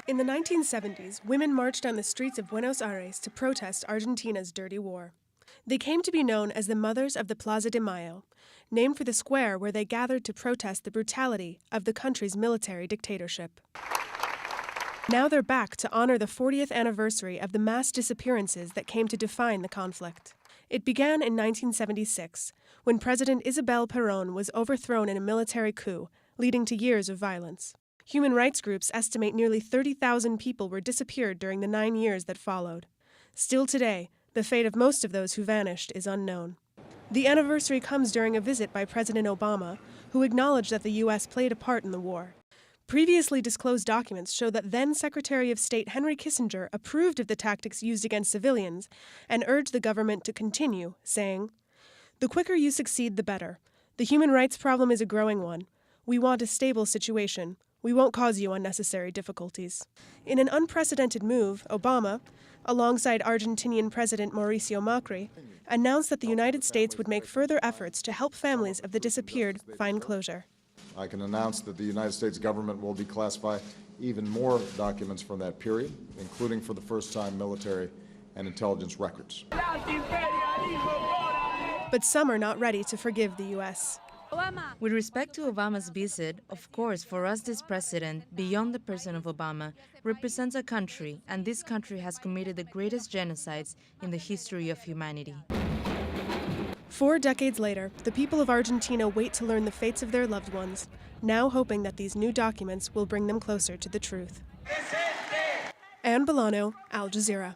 In the 1970s, women marched on the streets of Buenos Aires to protest Argentina's dirty war. They came to be known as the Mothers of the Plaza de Mayo, named for the square where they gathered to protest the brutality of the country's military dictatorship. Now they're back to honor the 40th anniversary of the mass disappearances that came to define the conflict. It began in 1976, when President Isabel Perón was overthrown in a military coup, leading to years of violence. Human rights groups estimate nearly 30,000 people were disappeared during the 9 years that followed. Still today, the fate of most of those who vanished is unknown. The anniversary comes during a visit by President Obama, who acknowledged that the U.S. played a part in the war. Previously disclosed documents show that then Secretary of State Henry Kissinger approved of the tactics used against civilians and urged the government to continue, saying, "The quicker you succeed, the better. The human rights problem is a growing one. We want a stable situation. We won't cause you unnecessary difficulties." In an unprecedented move, Obama, alongside Argentinian President Mauricio Macri, announced that the United States would make further efforts to help families of the disappeared find closure. I can announce that the United States government will declassify even more documents from that period, including for the first time military and intelligence records. But some are not ready to forgive the U.S. With respect to Obama's visit, of course, for us this president, beyond the person of Obama, represents a country, and this country has committed the greatest genocides in the history of humanity. 4 decades later, the people of Argentina wait to learn the fates of their loved ones, now hoping that these new documents will bring them closer to the truth. Anne Bolano, Al Jazeera.